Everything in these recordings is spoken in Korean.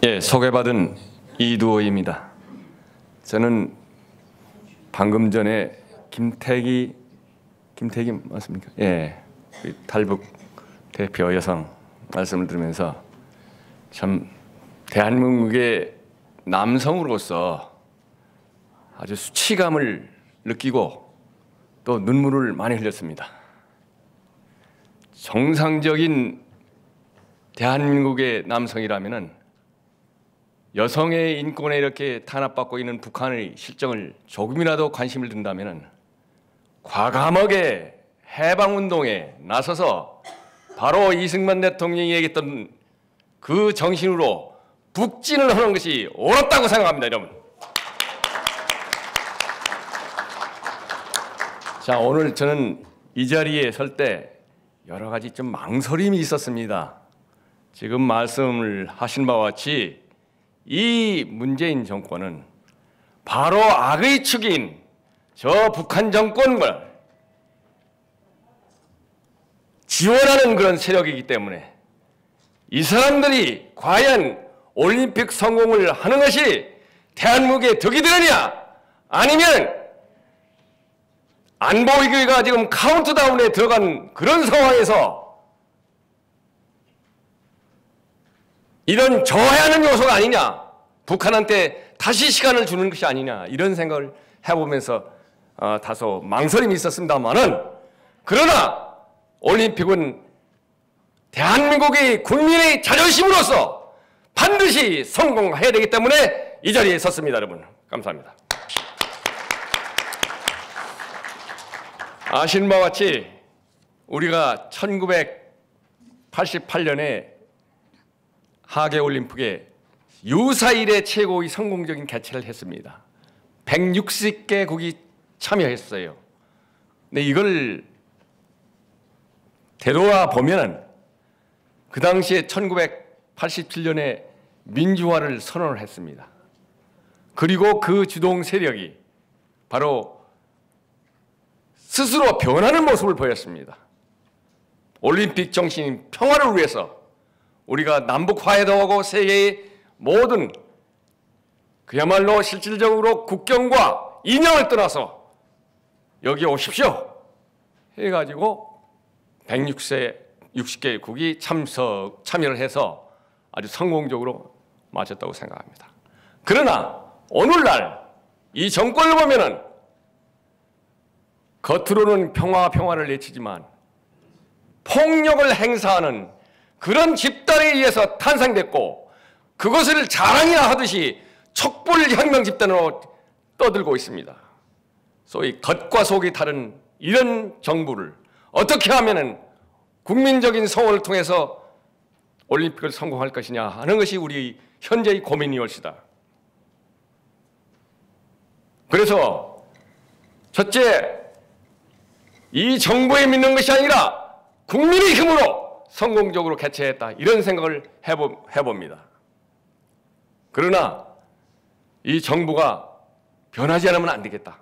예, 소개받은 이두호입니다. 저는 방금 전에 김태기 맞습니까? 예, 탈북 대표 여성 말씀을 들으면서 참 대한민국의 남성으로서 아주 수치감을 느끼고 또 눈물을 많이 흘렸습니다. 정상적인 대한민국의 남성이라면은 여성의 인권에 이렇게 탄압받고 있는 북한의 실정을 조금이라도 관심을 둔다면은 과감하게 해방운동에 나서서 바로 이승만 대통령이 얘기했던 그 정신으로 북진을 하는 것이 옳았다고 생각합니다, 여러분. 자, 오늘 저는 이 자리에 설 때 여러 가지 좀 망설임이 있었습니다. 지금 말씀을 하신 바와 같이 이 문재인 정권은 바로 악의 축인 저 북한 정권을 지원하는 그런 세력이기 때문에 이 사람들이 과연 올림픽 성공을 하는 것이 대한민국의 덕이 되느냐, 아니면 안보위기가 지금 카운트다운에 들어간 그런 상황에서 이런 저해하는 요소가 아니냐, 북한한테 다시 시간을 주는 것이 아니냐, 이런 생각을 해보면서 다소 망설임이 있었습니다만은, 그러나 올림픽은 대한민국의 국민의 자존심으로서 반드시 성공해야 되기 때문에 이 자리에 섰습니다. 여러분, 감사합니다. 아시는 바와 같이 우리가 1988년에 하계올림픽에 유사일의 최고의 성공적인 개최를 했습니다. 160개국이 참여했어요. 근데 이걸 되돌아 보면은 그 당시에 1987년에 민주화를 선언을 했습니다. 그리고 그 주동 세력이 바로 스스로 변하는 모습을 보였습니다. 올림픽 정신인 평화를 위해서 우리가 남북 화해도 하고 세계의 모든 그야말로 실질적으로 국경과 인연을 떠나서 여기 오십시오 해가지고 160개국이 참여를 해서 아주 성공적으로 마쳤다고 생각합니다. 그러나 오늘날 이 정권을 보면은 겉으로는 평화를 외치지만 폭력을 행사하는 그런 집단에 의해서 탄생됐고, 그것을 자랑이나 하듯이 촛불혁명 집단으로 떠들고 있습니다. 소위 겉과 속이 다른 이런 정부를 어떻게 하면은 국민적인 성원을 통해서 올림픽을 성공할 것이냐 하는 것이 우리 현재의 고민이올시다. 그래서 첫째, 이 정부에 믿는 것이 아니라 국민의 힘으로 성공적으로 개최했다, 이런 생각을 해봅니다. 그러나 이 정부가 변하지 않으면 안 되겠다.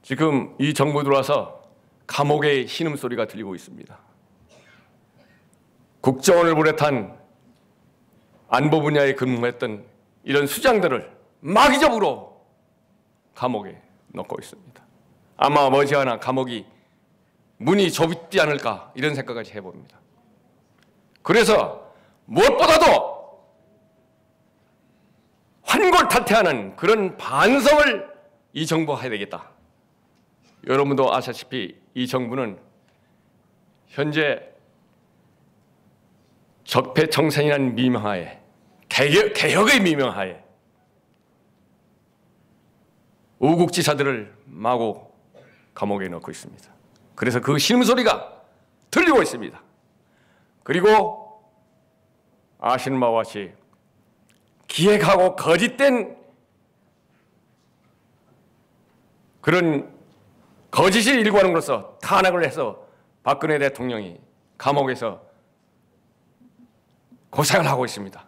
지금 이 정부 들어와서 감옥의 신음소리가 들리고 있습니다. 국정원을 비롯한 안보 분야에 근무했던 이런 수장들을 마기적으로 감옥에 넣고 있습니다. 아마 머지않아 감옥이 문이 좁지 않을까, 이런 생각까지 해봅니다. 그래서 무엇보다도 환골탈태하는 그런 반성을 이 정부가 해야 되겠다. 여러분도 아시다시피 이 정부는 현재 적폐청산이라는 미명하에, 개혁의 미명하에 우국지사들을 마구 감옥에 넣고 있습니다. 그래서 그 신음소리가 들리고 있습니다. 그리고 아시는 바와 같이 기획하고 거짓된 그런 거짓을 일구하는 것으로서 탄핵을 해서 박근혜 대통령이 감옥에서 고생을 하고 있습니다.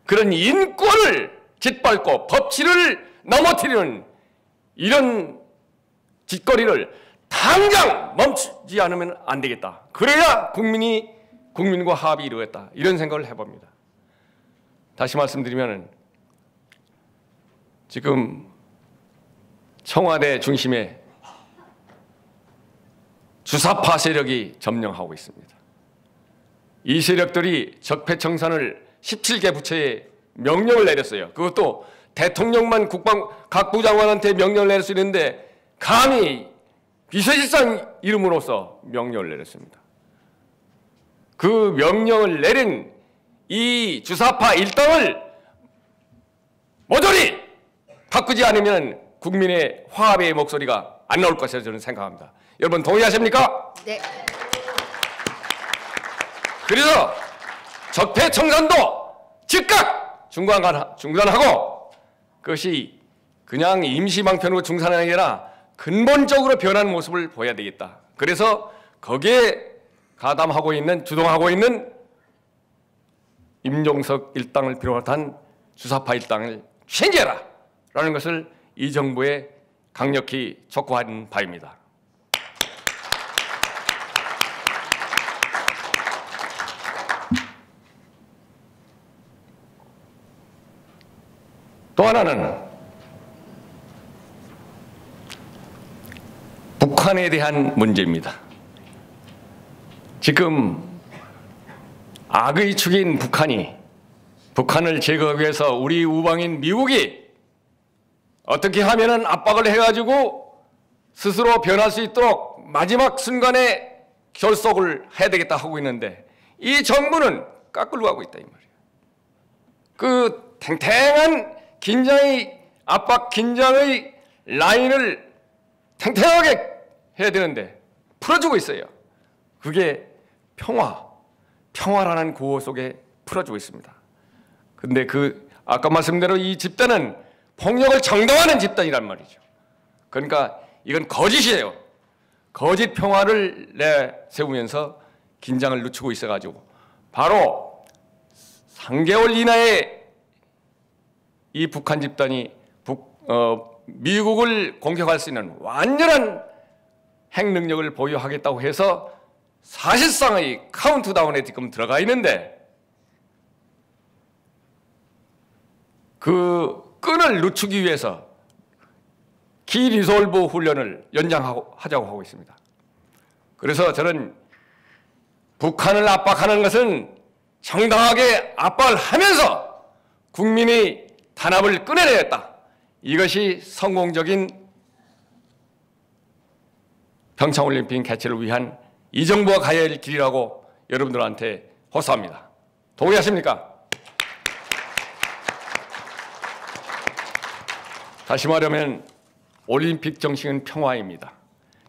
그런 인권을 짓밟고 법치를 넘어뜨리는 이런 짓거리를 당장 멈추지 않으면 안 되겠다. 그래야 국민과 합의 이루겠다, 이런 생각을 해봅니다. 다시 말씀드리면 지금 청와대 중심에 주사파 세력이 점령하고 있습니다. 이 세력들이 적폐청산을 17개 부처에 명령을 내렸어요. 그것도 대통령만 각부 장관한테 명령을 내릴 수 있는데 감히 비서실장 이름으로서 명령을 내렸습니다. 그 명령을 내린 이 주사파 일당을 모조리 바꾸지 않으면 국민의 화합의 목소리가 안 나올 것이라 저는 생각합니다. 여러분 동의하십니까? 네. 그래서 적폐청산도 즉각 중단하고 그것이 그냥 임시방편으로 중단하는 게 아니라 근본적으로 변하는 모습을 보여야 되겠다. 그래서 거기에 가담하고 있는 주동하고 있는 임종석 일당을 비롯한 주사파 일당을 체제해라 라는 것을 이 정부에 강력히 촉구한 바입니다. 또 하나는 북한에 대한 문제입니다. 지금 악의 축인 북한을 제거하기 위해서 우리 우방인 미국이 어떻게 하면은 압박을 해가지고 스스로 변할 수 있도록 마지막 순간에 결속을 해야 되겠다 하고 있는데 이 정부는 깎으려고 하고 있다 이 말이에요. 그 탱탱한 긴장의 라인을 탱탱하게 해야 되는데 풀어주고 있어요. 그게 평화라는 구호 속에 풀어주고 있습니다. 근데 아까 말씀대로 이 집단은 폭력을 정당화하는 집단이란 말이죠. 그러니까 이건 거짓이에요. 거짓 평화를 내세우면서 긴장을 늦추고 있어가지고 바로 3개월 이내에 이 북한 집단이 미국을 공격할 수 있는 완전한 핵 능력을 보유하겠다고 해서 사실상의 카운트다운에 지금 들어가 있는데 그 끈을 늦추기 위해서 기리솔브 훈련을 연장하자고 하고 있습니다. 그래서 저는 북한을 압박하는 것은 정당하게 압박을 하면서 국민의 단합을 끊어내겠다. 이것이 성공적인 평창올림픽 개최를 위한 이 정부가 가야 할 길이라고 여러분들한테 호소합니다. 동의하십니까? 다시 말하면 올림픽 정신은 평화입니다.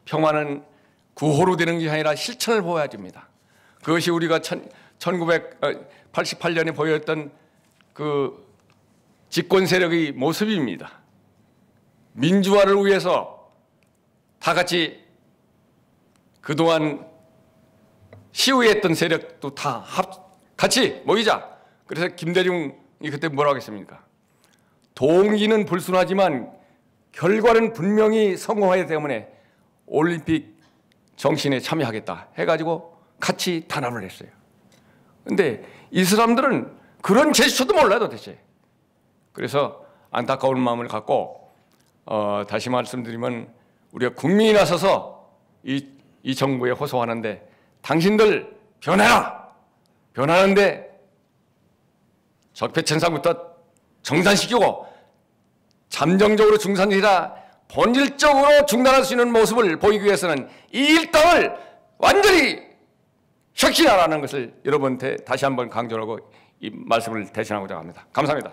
평화는 구호로 되는 게 아니라 실천을 보여줍니다. 그것이 우리가 1988년에 보였던 그 집권 세력의 모습입니다. 민주화를 위해서 다 같이 그동안 시위했던 세력도 다 같이 모이자. 그래서 김대중이 그때 뭐라고 했습니까? 동기는 불순하지만 결과는 분명히 성공하기 때문에 올림픽 정신에 참여하겠다 해가지고 같이 단합을 했어요. 근데 이 사람들은 그런 제스처도 몰라요 도대체. 그래서 안타까운 마음을 갖고 다시 말씀드리면 우리가 국민이 나서서 이 정부에 호소하는데 당신들 변해라. 변하는데 적폐청산부터 정산시키고 잠정적으로 중산이 아니라 본질적으로 중단할 수 있는 모습을 보이기 위해서는 이 일당을 완전히 혁신하라는 것을 여러분한테 다시 한번 강조하고 이 말씀을 대신하고자 합니다. 감사합니다.